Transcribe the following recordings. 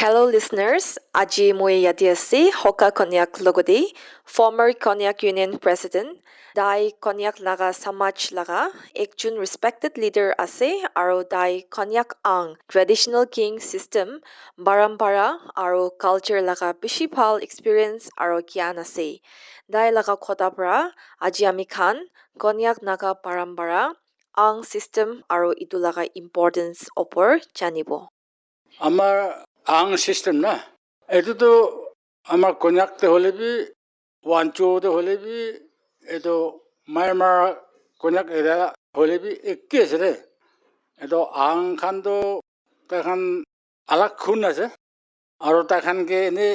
Hello listeners, আজি মই ইয়াতে আছি হকা কন্যাক লগতে former Konyak Union President, dai Konyak laga samaj laga ekjun respected leader ase aro dai Konyak ang traditional king system barampara aro culture laga bishi bhal experience aro gyan ase. Dai laga khota pra aji ami khan Konyak naga barampara ang system aro itu laga importance opor janibo. আমার আং system না এটো তো আমার কন্যাকতে হলে B ওয়ানচোতে হলে B এটো Myanmar কন্যাক area হলে বি একে আছে রে এটো আং খান তো তাখান আলাক খুন আছে আর তাখানকে এনে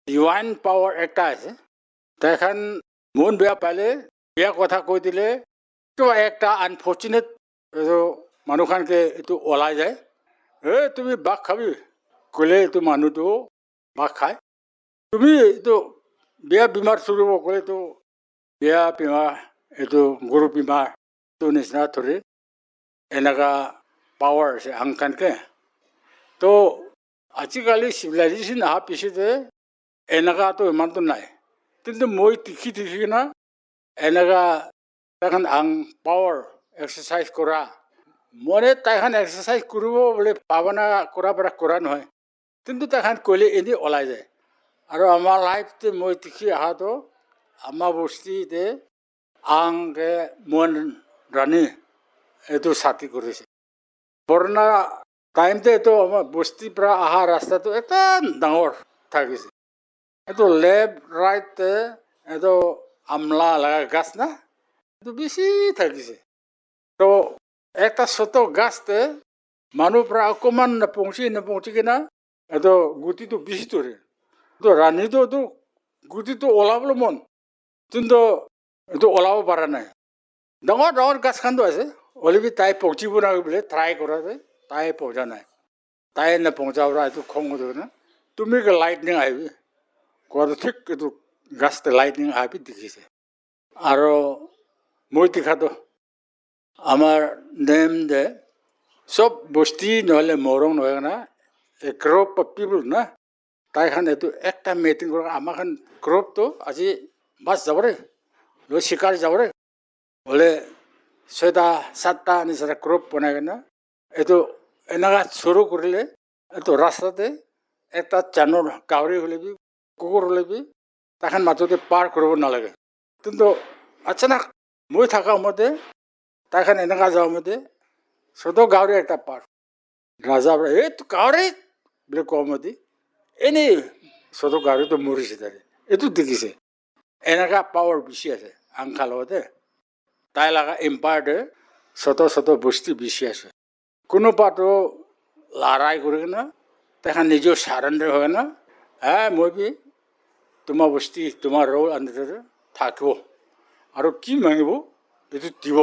ডিভাইন পাওয়ার একটা আছে তাখান মন বেয়া পাইলে বেয়া কথা কৈ দিলে তো একটা আনফর্চুনেট এটো মানুষখানকে এটো ওলাই যায় তুমি বাঘ খাবি কলে এইটো মানুহটো বাঘ খায় তুমি এইটো বেয়া বেমাৰ চুৰিব ক'লেতো বেয়া বেমাৰ এইটো গৰু বেমাৰটো নিচিনা ধৰি এনেকুৱা পাৱাৰ আছে আংকানকে তো আজিকালি চিভিলাইজেশ্যন অহাৰ পিছতে এনেকুৱাটো ইমানটো নাই কিন্তু মই দেখি কিনা এনেকুৱা এখন আং পাৱাৰ এক্সাৰচাইজ কৰা মনে তাইখান এক্সাৰচাইজ কৰিব বোলে ভাৱনা কৰা নহয় কিন্তু তাইখান ক'লে এনেই ওলাই যায় আৰু আমাৰ লাইফতে মই দেখি অহাটো আমাৰ বস্তিতে আংকে মন ৰাণী এইটো ছাতি কৰিছে পুৰণা টাইমতে এইটো আমাৰ বস্তিৰ পৰা অহা ৰাস্তাটো এটা ডাঙৰ থাকিছে এইটো লেফ্ট ৰাইটতে এইটো আমলা লগা গাছ না এইটো বেছি থাকিছে তো একটা ছোট গাছতে মানুহ পৰা অকণমান নপৌঁছি কিনা এইটো গুটিটো বিচি ধৰে তো ৰাণীটোতো গুটিটো ওলাবলৈ মন কিন্তু এইটো ওলাব পৰা নাই ডাঙৰ ডাঙৰ গাছখানটো আছে হ'লেবি তাই পৌঁছিব নোৱাৰি বোলে ট্ৰাই কৰা যায় তাই পৌঁছা নাই তাই নপৌঁছাব এইটো খং উঠে না তুমি লাইটনিং আহিবি কোৱাটো ঠিক এইটো গাছতে লাইটনিং আহিবি দেখিছে আৰু মই দেখাটো আমার নেম দে সব বস্তি নহলে মরং নহয় না গ্রুপ অফ পিপল না তাইখান এইটো একটা মিটিং কৰা আমাৰ খান গ্ৰুপটো আজি বাছ যাব ৰে লৈ চিকাৰ যাব ৰে বোলে 6টা 7টা নিচিনা গ্ৰুপ বনাই কিনে এইটো এনেকুৱা চুৰু কৰিলে এইটো ৰাস্তাতে এটা জানৰ গাহৰি হ'লেবি কুকুৰ হ'লেবি তাইখান মাজতে পাৰ কৰিব নালাগে কিন্তু আচানক মই থকা সময়তে তাইখান এনেকুৱা যাওঁ মতে ছোট গাহৰি একটা পাৰ ৰাজা এই গাহৰি বুলি কোৱা মতে এনেই ছোট গাহৰিটো মৰিছে তাৰে এইটো দেখিছে এনেকুৱা পাৱাৰ বেছি আছে আংখা লগতে তাই লগা এম্পায়াৰতে ছোট বস্তি বেছি আছে কোনোবাটো লৰাই কৰি কিনে তাইখান নিজেও চাৰেণ্ডাৰ হয় না মই বি তোমাৰ বস্তি তোমাৰ ৰ'ল আণ্ডাৰতে থাকিব আৰু কি মাগিব এইটো দিব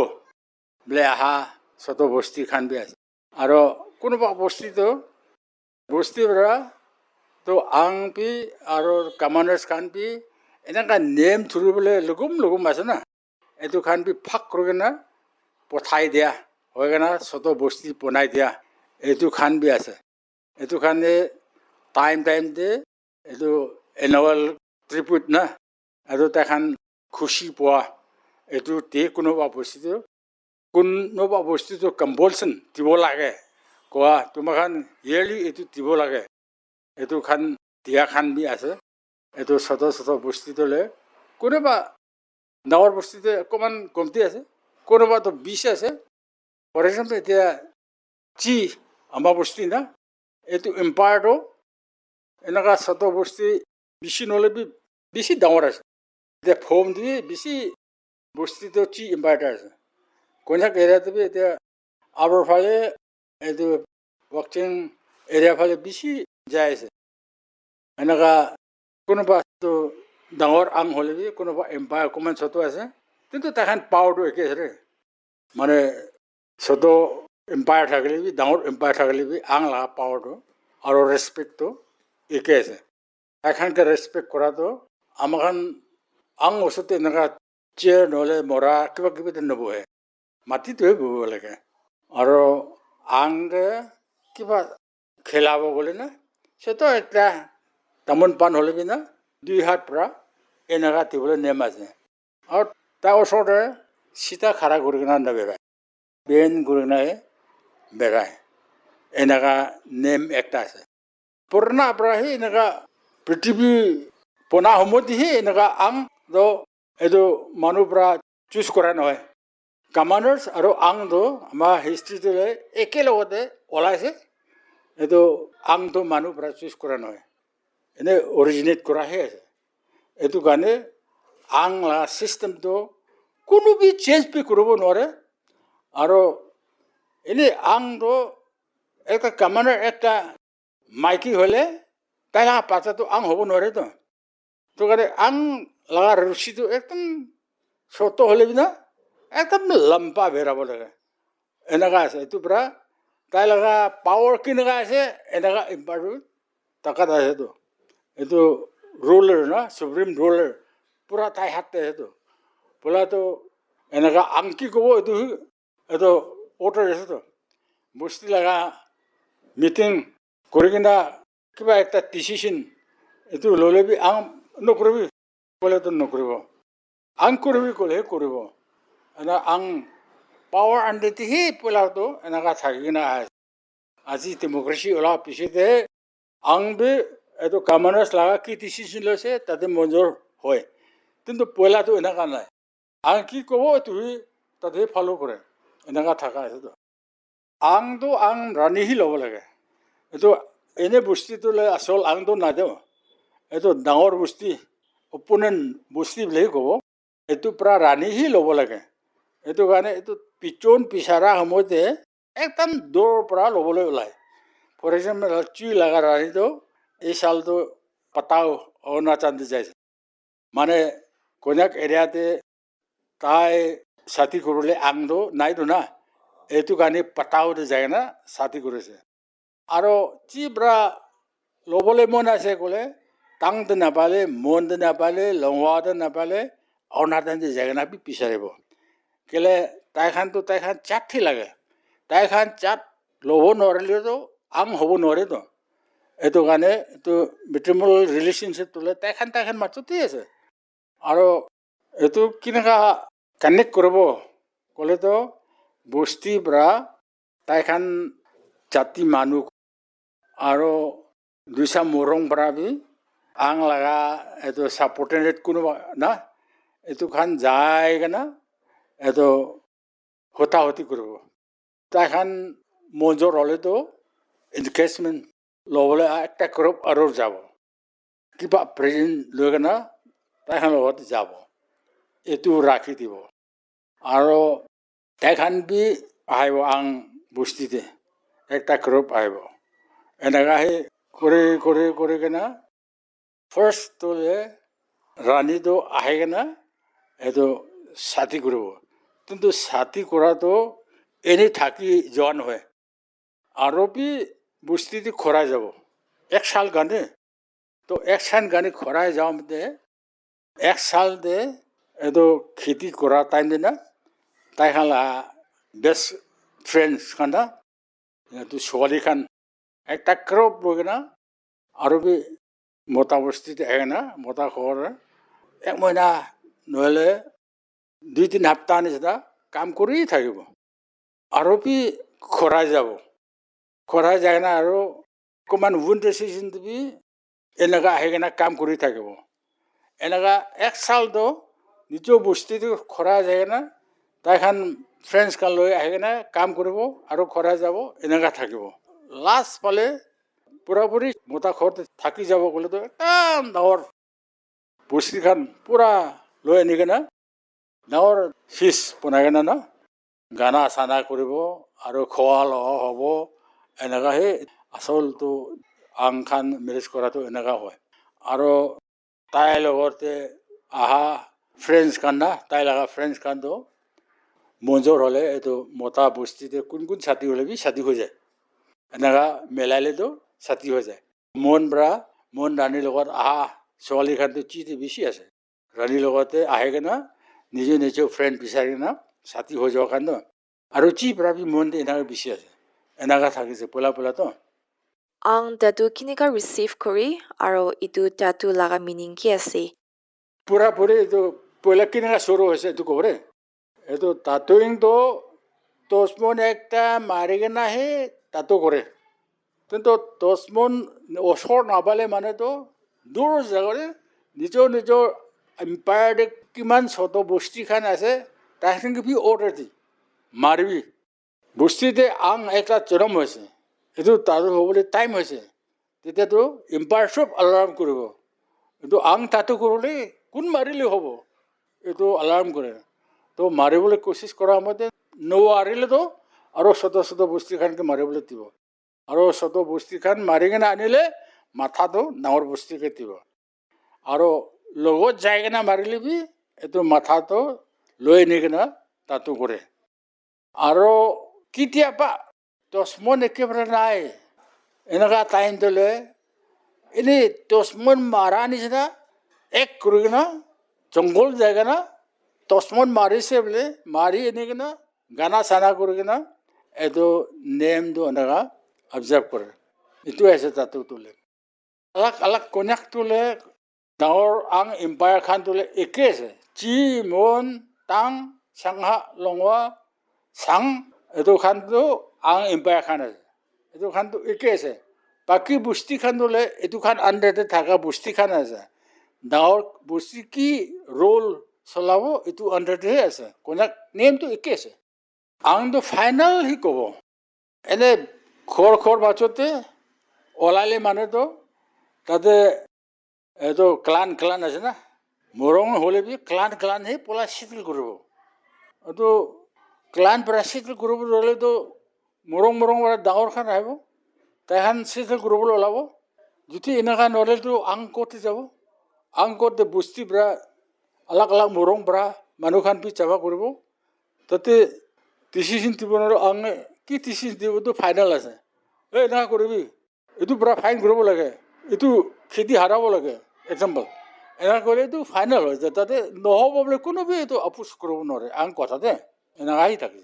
বোলে আহা ছোট বস্তি খান বি আছে আৰু কোনোবা বস্তিৰ পৰা তো আং বি আৰু কামাণ্ডাৰ্ছ খান বি এনেকুৱা নেম ধৰিবলৈ লগুম আছে না এইটো খান বি ফাক কৰি কিনে পঠাই দিয়া হৈ কিনে ছোট বস্তি বনাই দিয়া এইটো খান বি আছে এইটো খানে টাইমতে এইটো এনুৱেল ট্ৰিপুট না এইটো তাইখান খুচি পোৱা এইটো দি কোনোবা বস্তুটো কম্পালচন দিব লাগে কোৱা তোমাখান ইয়েৰলি এইটো দিব লাগে এইটো খান দিয়া খান বি আছে এইটো ছোট বস্তুটোলে কোনোবা ডাঙৰ বস্তুতে অকণমান কমতি আছে কোনোবাতো 20 আছে ফৰ এক্সাম্পল এতিয়া আমাৰ বস্তি না এইটো এম্পায়াৰটো এনেকুৱা ছোট বস্তি বেছি নহ'লে বেছি ডাঙৰ আছে এতিয়া ফৰ্ম দি বেছি বস্তিটো এম্পায়াৰটা আছে কন্যাক এৰিয়াটো এতিয়া আগৰ ফালে এইটো ৱৰ্কিং এৰিয়া ফালে বেছি যাই আছে এনেকুৱা কোনোবাটো ডাঙৰ আং হ'লেবি কোনোবা এম্পায়াৰ অকণমান ছোট আছে কিন্তু তাইখান পাৱাৰটো একে আছে মানে ছোট এম্পায়াৰ থাকিলেবি ডাঙৰ এম্পায়াৰ থাকিলেবি আং লগা পাৱাৰটো আৰু ৰেচপেক্টটো একে আছে তাইখানকে ৰেচপেক্ট কৰাটো আমাৰ খান আং ওচৰতে এনেকুৱা চেয়াৰ নহ'লে মৰা কিবা নবহে মাটিটোৱে বহিব লাগে আৰু আংকে কিবা খেলাব গ'লে না সেটো একটা তামোল পাণ হ'লে বিনা 2 হাত পৰা এনেকা দিবলৈ নেম আছে আৰু তাৰ ওচৰতে চিতা খাৰা কৰি কিনে নেবেৰায় বেন কৰি কিনে বেৰায় এনেকা নেম একটা আছে পুৰণা পৰা সেই এনেকা পৃথিৱী পোনা সময়তহে এনেকা আং এইটো মানুহ পৰা চুজ কৰা নহয় কামাণ্ডাৰ্ছ আৰু আংটো আমাৰ হিষ্ট্ৰীটোলৈ একেলগতে ওলাইছে এইটো আংটো মানুহ পৰা চুজ কৰা নহয় এনে অৰিজিনেট কৰাহে আছে এইটো কাৰণে আং লগা ছিষ্টেমটো কোনো বি চেঞ্জ বি কৰিব নোৱাৰে আৰু এনেই আংটো একটা কামাণ্ডাৰ একটা মাইকী হ'লে তাই লগা পাচাটো আং হ'ব নোৱাৰেতো তো কাৰণে আং লগা ৰছীটো একদম ছোট হ'লে বিনা একদম লম্বা বেৰাব লাগে এনেকা আছে এইটো পৰা তাই লগা পাৱাৰ কেনেকা আছে এনেকা ইম্পাৰ্ট টকাত আছেতো এইটো ৰুলাৰ না সুপ্ৰিম ৰুলাৰ পুৰা তাই হাতে সেইটো বোলাটো এনেকা আং কি ক'ব এইটো অৰ্ডাৰ আছেতো বস্তি লগা মিটিং কৰি কিনে কিবা একটা ডিচিশ্যন এইটো লৈ ল'বি আং নকৰিবি ক'লেতো নকৰিব আং কৰিবি ক'লেহে কৰিব এনে আং পাৱাৰ আণ্ডাৰতেহে পেলাটো এনেকা থাকি কিনে আছে আজি ডেম'ক্ৰেচি ওলোৱাৰ পিছতে আং বি এইটো কামাণ্ডাৰ্ছ লগা কি ডিচিশ্যন লৈছে তাতে মঞ্জুৰ হয় কিন্তু পইলাটো এনেকা নাই আং কি ক'ব এইটো তাতে ফ'ল' কৰে এনেকা থকা আছেতো আংটো আং ৰান্ধিহি ল'ব লাগে এইটো এনে বস্তুটো লৈ আচল আংটো নাদেওঁ এইটো ডাঙৰ বস্তি অপনেণ্ট বস্তি বুলিহে ক'ব এইটো পৰা ৰান্ধিহি ল'ব লাগে এইটো কাৰণে এইটো পিছন পিছাৰা সময়তে একদম দূৰৰ পৰা ল'বলৈ ওলায় ফৰ এক্সাম্পল চুই লগা ৰান্ধিটো এই চালটো পাতাও অৰুণাচল যাইছে মানে কন্যাক এৰিয়াতে তাই ছাতি কৰিবলৈ আংটো নাইতো না এইটো কাৰণে পাতাওতে যায় না ছাতি কৰিছে আৰু যি পৰা ল'বলৈ মন আছে ক'লে টাংটো নাপালে মনটো নাপালে লংৱাটো নাপালে অৰুণাচল যায় না বিচাৰিব কেলে তাইখান চাটহি লাগে তাইখান চাট ল'ব নোৱাৰিলেতো আং হ'ব নোৱাৰেতো এইটো কাৰণে এইটো মেট্ৰিমল ৰিলেশ্যনশ্বিপটো লৈ তাইখান মাজতে আছে আৰু এইটো কেনেকুৱা কানেক্ট কৰিব ক'লেতো বস্তিৰ পৰা তাইখান জাতি মানুহ আৰু দুইচা মৰং পৰা বি আং লগা এইটো ছাপৰ্টেড কোনোবা না এইটো খান যায় কেনে এইটো হতাহতি কৰিব তাইখান মঞ্জুৰ হ'লেতো এনগেজমেণ্ট ল'বলৈ একটা গ্ৰুপ আৰু যাব কিবা প্ৰেজেণ্ট লৈ কেনে তাইখান লগত যাব এইটো ৰাখি দিব আৰু তাইখান বি আহিব আং বস্তিতে একটা গ্ৰুপ আহিব এনেকাহে কৰি কেনে ফাৰ্ষ্টটোলে ৰাণীটো আহি কেনে এইটো ছাতি কৰিব কিন্তু ছাতি কৰাটো এনেই থাকি যোৱা নহয় আৰু বি বস্তিটো খৰাই যাব এক চাল গানে তো এক চাল গানে খৰাই যাওঁতে এক চালতে এইটো খেতি কৰা টাইম দিনা তাইখান বেষ্ট ফ্ৰেণ্ডছ খান এইটো ছোৱালীখান একটা ক্ৰপ লৈ কিনে আৰু বি মতা বস্তিতে আহে না মতা ঘৰ এক মহিনা নহ'লে 2-3 সপ্তাহ নিচিনা কাম কৰি থাকিব আৰু বি খৰাই যাব খৰাই যায় না আৰু অকণমান উইণ্টাৰ ছিজনটো বি এনেকা আহি কিনে কাম কৰি থাকিব এনেকা এক চালটো নিজৰ বস্তিটো খৰাই যায় না তাইখান ফ্ৰেণ্ডছ খান লৈ আহি কিনে কাম কৰিব আৰু খৰাই যাব এনেকা থাকিব লাষ্ট পালে পুৰাপুৰি মতা ঘৰতে থাকি যাব ক'লেতো একদম ডাঙৰ বস্তিখান পুৰা লৈ আনি কিনে ডাঙৰ ফিজ বনাই কিনে না গানা চানা কৰিব আৰু খোৱা লোৱা হ'ব এনেকা সেই আচলটো আং খান মেৰেজ কৰাটো এনেকা হয় আৰু তাইৰ লগতে আহা ফ্ৰেণ্ডছ খান না তাই লগা ফ্ৰেণ্ডছ খানটো মঞ্জুৰ হ'লে এইটো মতা বস্তিতে কোন ছাতি হ'লে বি ছাতি হৈ যায় এনেকা মেলাইলেতো ছাতি হৈ যায় মন ৰাণীৰ লগত আহা ছোৱালীখানটো চিটি বেছি আছে ৰাণীৰ লগতে আহে কিনে নিজে ফ্ৰেণ্ড বিচাৰি কিনে ছাতি হৈ যোৱাৰ কাৰণে আৰু যি পৰা বি মনটো এনেকৈ বেছি আছে এনেকা থাকিছে পলাতো ang datu kinika receive kori aro itu datu laga meaning ki ase পুরাপুরি এইটো পয়লা কিনে শুরু হয়েছে এইটো কবরে এইটো তাতুইং তো তসমন একটা মারি কেনে আহি তাতো করে কিন্তু তসমন ওচৰ নাপালে মানে তো দূৰ জেগাৰে নিজৰ নিজৰ এম্পায়াৰ্ডে কিমান ছোট বস্তিখান আছে তাহাঁতি বি অৰ্ডাৰ দি মাৰিবি বস্তিতে আং একটা জনম হৈছে এইটো তাতো হ'বলৈ টাইম হৈছে তেতিয়াতো এম্পায়াৰ চব এলাৰ্ম কৰিব এইটো আং তাতো কৰিলে কোন মাৰিলে হ'ব এইটো এলাৰ্ম কৰে তো মাৰিবলৈ কোচিছ কৰা মতে নোৱাৰিলেতো আৰু ছোট ছোট বস্তিখানকে মাৰিবলৈ দিব আৰু ছোট বস্তিখান মাৰি কিনে আনিলে মাথাটো ডাঙৰ বস্তিকে দিব আৰু লগত যাই কিনে মাৰিলে বি এইটো মাথাটো লৈ আনি কিনে তাতো কৰে আৰু কেতিয়াবা তসমন একেবাৰে নাই এনেকুৱা টাইমটো লৈ এনেই তসমন মাৰা নিচিনা এক কৰি কিনে জংঘল যায় কিনে তসমন মাৰিছে বোলে মাৰি আনি কিনে গানা চানা কৰি কিনে এইটো নেমটো এনেকুৱা অবজাৰ্ভ কৰে এইটো আছে তাতো তোলে আলাক আলাক কন্যাক তোলে ডাঙৰ আং এম্পায়াৰ খান তোলে একে আছে চি মন টাং চাংহা লঙৱা চাং এইটো খানটো আং এম্পায়াৰ খান আছে এইটো খানটো একে আছে বাকী বস্তি খান তোলে এইটো খান আণ্ডাৰতে থকা বস্তি খান আছে ডাঙৰ বস্তি কি ৰোল চলাব এইটো আণ্ডাৰতেহে আছে কন্যাক নেমটো একে আছে আংটো ফাইনেল সি ক'ব এনে খৰ মাজতে ওলালে মানুহটো তাতে এইটো ক্লান আছে না মৰং হ'লে বি ক্লানহে পলাই চিটিল কৰিব এইটো ক্লান পৰা চিটিল কৰিবলৈ হ'লেতো মৰং পৰা ডাঙৰ খান আহিব তাইখান চিটিল কৰিবলৈ ওলাব যদি এনেকুৱা ন'লেতো আং ক'তে যাব আং ক'তে বস্তি পৰা আলাক আলাক মৰং পৰা মানুহখান পি চাবা কৰিব তাতে ডিচিশ্যন দিব নোৱাৰো আঙে কি ডিচিশ্যন দিবতো ফাইনেল আছে এই এনেকুৱা কৰিবি এইটো পূৰা ফাইন কৰিব লাগে এইটো খেতি হাৰাব লাগে এক্সাম্পল এনেকুৱা কৰিলে এইটো ফাইনেল হৈ যায় তাতে নহ'ব বোলে কোনোবি এইটো আপোচ কৰিব নোৱাৰে আং কথাতে এনেকুৱাই থাকে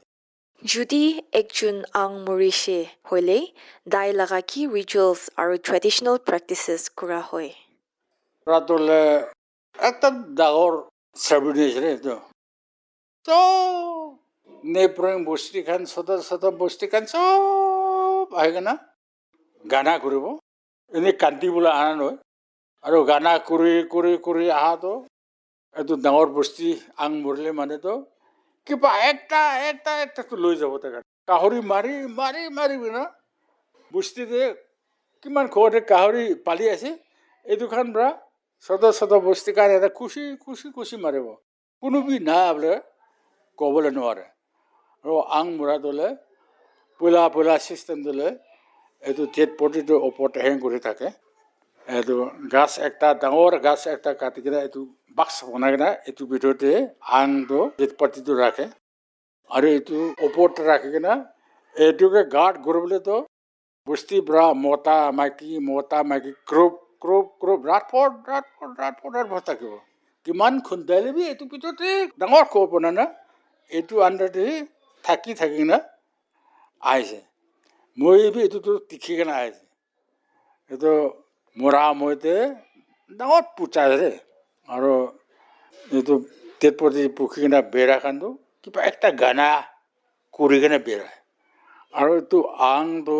যদি একজন আং মৰিছে হ'লে দাই লাga কি ৰিচুৱেলছ আৰু ট্ৰেডিশ্যনেল প্ৰেক্টিচেছ কৰা হয় ৰাতলে একটা ডাঙৰ চেৰিমনি আছিলে এইটো চব নেপ্ৰং বস্তিখান ছোট বস্তিখান চব আহি কিনে গানা কৰিব এনেই কান্দিবলৈ অহা নহয় আৰু গানা কৰি অহাটো এইটো ডাঙৰ বস্তি আং মৰিলে মানেতো কিবা একটাটো লৈ যাব তাক গাহৰি মাৰি না বস্তিতে কিমান ঘৰতে গাহৰি পালি আছে এইটো খান পৰা ছোট বস্তিখান এটা খুচি মাৰিব কোনোবি নাই বোলে ক'বলৈ নোৱাৰে আৰু আং মৰাটোলে পইলা চিষ্টেমটোলে এইটো ডেড বডিটো ওপৰত হেং কৰি থাকে এইটো গাছ একটা ডাঙৰ গাছ একটা কাটি কিনে এইটো বাক্স বনাই কিনে এইটো ভিতৰতে আংটো ডেড বডিটো ৰাখে আৰু এইটো ওপৰত ৰাখি কিনে এইটোকে গাৰ্ড কৰিবলৈতো বস্তি পৰা মতা মাইকী ক্ৰপ ৰাতভৰ থাকিব কিমান খুন্দালিবি এইটো ভিতৰতে ডাঙৰ ক'ব না এইটো আণ্ডাৰতে থাকি কিনে আহিছে মই এইটোতো টিকি কিনে আহিছে এইটো মৰা মৈতে ডাঙৰ পূজা আছে আৰু এইটো ডেড বডি পুখি কিনে বেৰা খানটো কিবা একটা গানা কৰি কিনে বেৰায় আৰু এইটো আংটো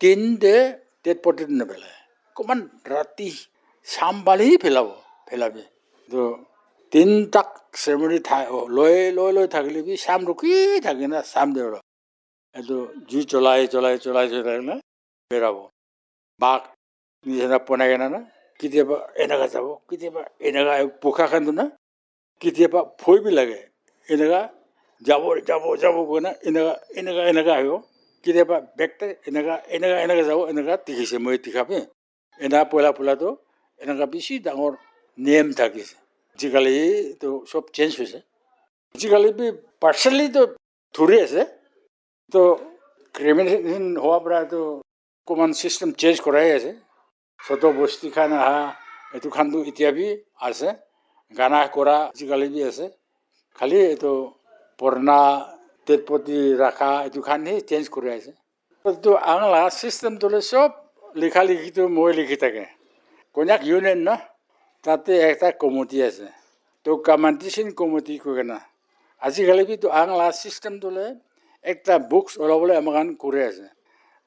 তিনটে ডেড বডিটো নেপেলায় অকণমান ৰাতি চাম্বালি পেলাবি এইটো তিনটাক চেৰিমনি লৈ থাকিলে বি চাম ৰখি থাকি না চাম দেউৰা এইটো জুই জ্বলাই কিনে বেৰাব বাঘ নিচিনা বনাই কিনে না কেতিয়াবা এনেকুৱা যাব কেতিয়াবা এনেকুৱা পোখাখানটো না কেতিয়াবা ভয়বি লাগে এনেকুৱা যাব গৈ না এনেকুৱা আহিব কেতিয়াবা বেগতে এনেকুৱা যাব এনেকুৱা দেখিছে মই দেখাবি এনেকুৱা পলাটো এনেকুৱা বেছি ডাঙৰ নেম থাকিছে আজিকালি এইটো চব চেঞ্জ হৈছে আজিকালি পাৰ্চনেলিতো ধৰি আছে তো ক্ৰিমিনেশ্যন হোৱাৰ পৰা এইটো অকণমান চিষ্টেম চেঞ্জ কৰাই আছে ছোট বস্তি খান অহা এইটো খানটো এতিয়া বি আছে গানা কৰা আজিকালি বি আছে খালি এইটো পুৰণা ডেড বডি ৰখা এইটো খানহে চেঞ্জ কৰি আছে এইটো আংলা চিষ্টেমটো চব লিখা লিখিটো মই লিখি থাকে কন্যাক ইউনিয়ন না তাতে একটা কমিটি আছে তো কমান্ডিশন কমিটি কয় না আজিকালি তো আংলা সিস্টেম তোলে একটা বুকস ওলাবলৈ আমাক কৰি আছে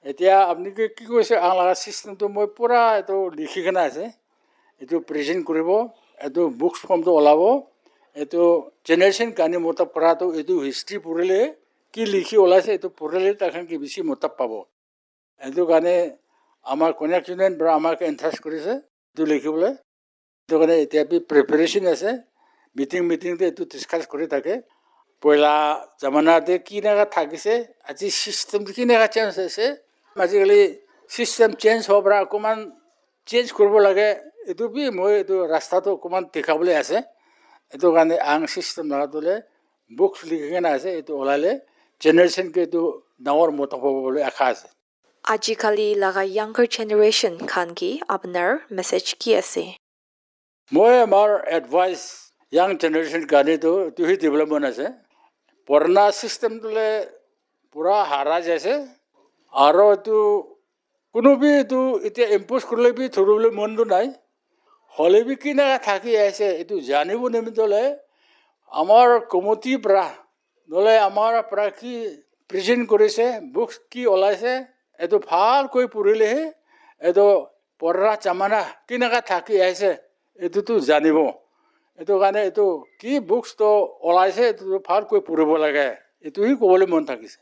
এতিয়া আপুনি কি কৈছে আংলা সিস্টেমটো মই পুৰা এইটো লিখি কেনে আছে এইটো প্ৰেজেণ্ট কৰিব এইটো বুকছ ফৰ্মটো ওলাব এইটো জেনেৰেশ্যন কাৰণে মতাব পৰাটো এইটো হিষ্ট্ৰী পঢ়িলে কি লিখি ওলাইছে এইটো পঢ়িলে তাখন কি বেছি মতাব পাব এইটো কাৰণে আমাৰ কন্যাক ইউনিয়ন পৰা আমাক এণ্টাৰেষ্ট কৰিছে এইটো লিখিবলৈ এইটো কাৰণে এতিয়া প্ৰিপেৰেশ্যন আছে মিটিংতে এইটো ডিছকাছ কৰি থাকে পইলা জামানাতে কি নাগা থাকিছে আজি চিষ্টেমটো কি নাগা চেঞ্জ হৈছে আজিকালি চিষ্টেম চেঞ্জ হোৱাৰ পৰা অকণমান চেঞ্জ কৰিব লাগে এইটো মই এইটো ৰাস্তাটো অকণমান দেখাবলৈ আছে এইটো কাৰণে চিষ্টেম নাগাটোলে বুকছ লিখি কেনে আছে এইটো ওলালে জেনেৰেশ্যনকে এইটো ডাঙৰ মতাব হ'বলৈ আশা আছে আজিকালি laga younger generation khan ki apnar message ki ase মই আমাৰ এডভাইচ ইয়াং জেনেৰেশ্যন কাৰণেতো এইটোহে ডেভেলপমেণ্ট আছে পুৰণা চিষ্টেমটোলে পূৰা হাৰা যাইছে আৰু এইটো কোনোবি এইটো এতিয়া ইম্প'জ কৰিলে বি ধৰিবলৈ মনটো নাই হ'লে বি কি নাগা থাকি আহিছে এইটো জানিব নিমিত্তলে আমাৰ কমিটিৰ পৰা নহ'লে আমাৰ পৰা কি প্ৰেজেণ্ট কৰিছে বুকছ কি ওলাইছে এইটো ভালকৈ পঢ়িলেহে এইটো পঢ়া জামানা কেনেকৈ থাকি আহিছে এইটোতো জানিব এইটো কাৰণে এইটো কি বুকছটো ওলাইছে এইটো ভালকৈ পঢ়িব লাগে এইটোহে ক'বলৈ মন থাকিছে